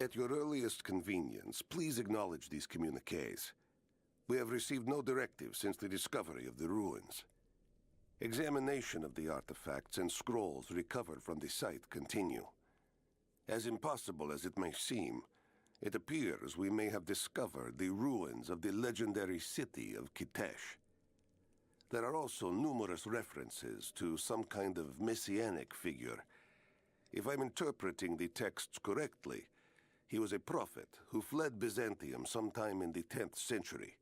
At your earliest convenience, please acknowledge these communiques. We have received no directive since the discovery of the ruins. Examination of the artifacts and scrolls recovered from the site continue. As impossible as it may seem, it appears we may have discovered the ruins of the legendary city of Kitesh. There are also numerous references to some kind of messianic figure. If I'm interpreting the texts correctly, he was a prophet who fled Byzantium sometime in the 10th century.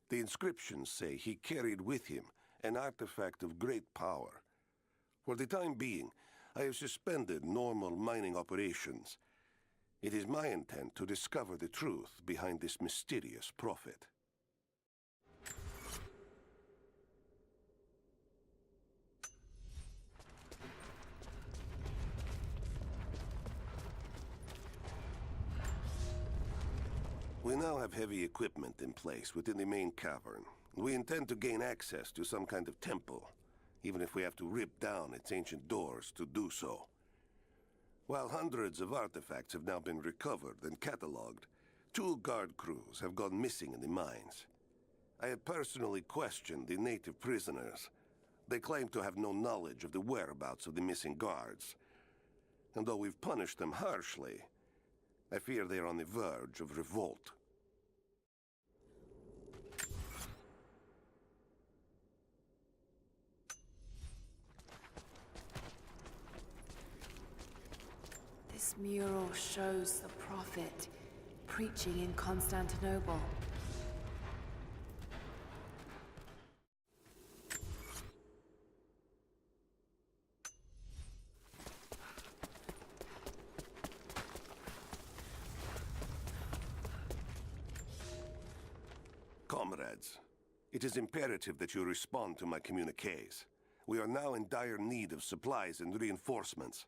The inscriptions say he carried with him an artifact of great power. For the time being, I have suspended normal mining operations. It is my intent to discover the truth behind this mysterious prophet. We now have heavy equipment in place within the main cavern. We intend to gain access to some kind of temple, even if we have to rip down its ancient doors to do so. While hundreds of artifacts have now been recovered and catalogued, 2 guard crews have gone missing in the mines. I have personally questioned the native prisoners. They claim to have no knowledge of the whereabouts of the missing guards. And though we've punished them harshly, I fear they are on the verge of revolt. This mural shows the prophet preaching in Constantinople. Comrades, it is imperative that you respond to my communiques. We are now in dire need of supplies and reinforcements.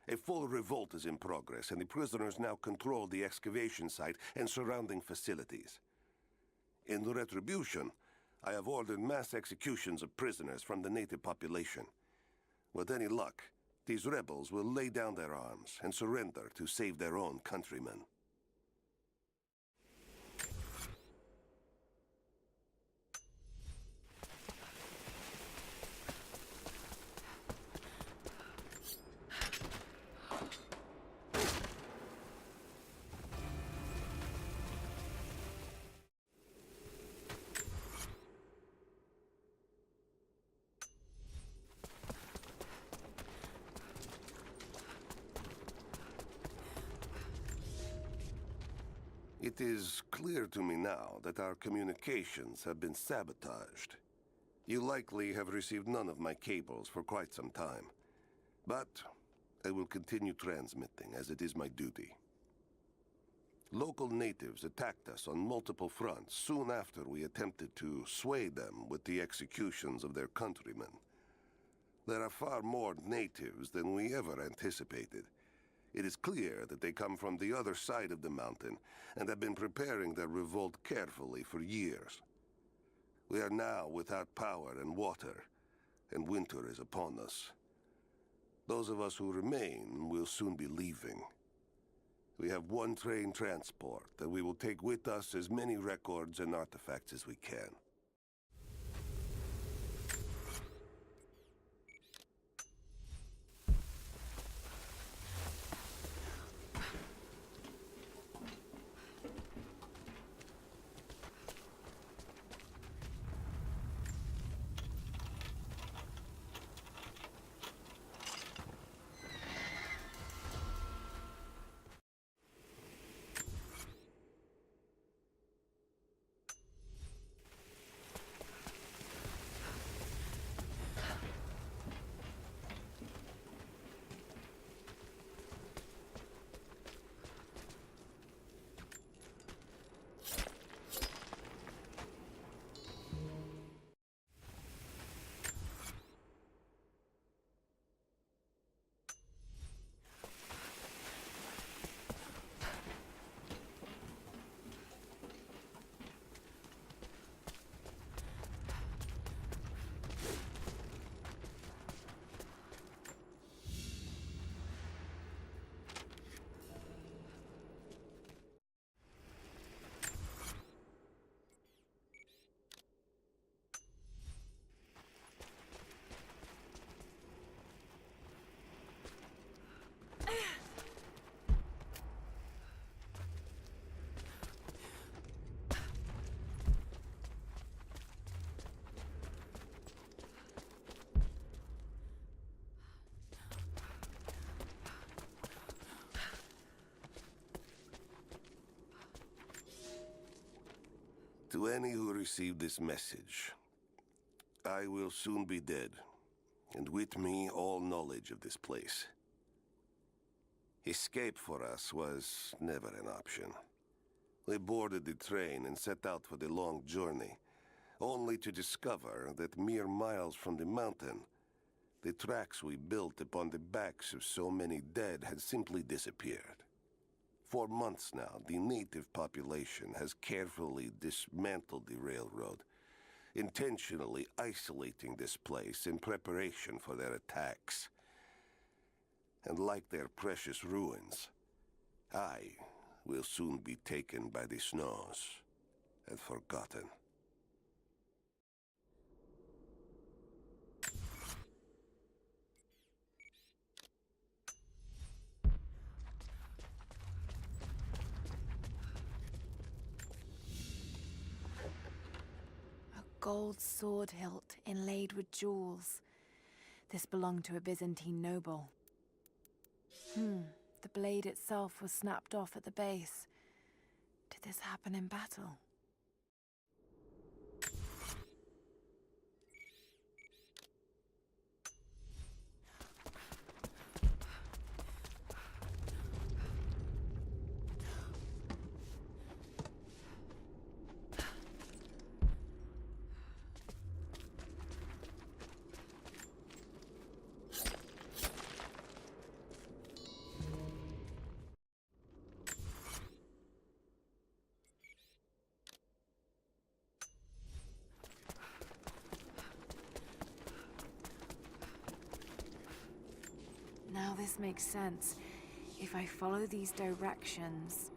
A full revolt is in progress, and the prisoners now control the excavation site and surrounding facilities. In retribution, I have ordered mass executions of prisoners from the native population. With any luck, these rebels will lay down their arms and surrender to save their own countrymen. It is clear to me now that our communications have been sabotaged. You likely have received none of my cables for quite some time. But I will continue transmitting, as it is my duty. Local natives attacked us on multiple fronts soon after we attempted to sway them with the executions of their countrymen. There are far more natives than we ever anticipated. It is clear that they come from the other side of the mountain and have been preparing their revolt carefully for years. We are now without power and water, and winter is upon us. Those of us who remain will soon be leaving. We have 1 train transport that we will take with us as many records and artifacts as we can. To any who received this message, I will soon be dead, and with me all knowledge of this place. Escape for us was never an option. We boarded the train and set out for the long journey, only to discover that mere miles from the mountain, the tracks we built upon the backs of so many dead had simply disappeared. For months now, the native population has carefully dismantled the railroad, intentionally isolating this place in preparation for their attacks. And like their precious ruins, I will soon be taken by the snows and forgotten. A gold sword hilt inlaid with jewels. This belonged to a Byzantine noble. The blade itself was snapped off at the base. Did this happen in battle? Now this makes sense. If I follow these directions...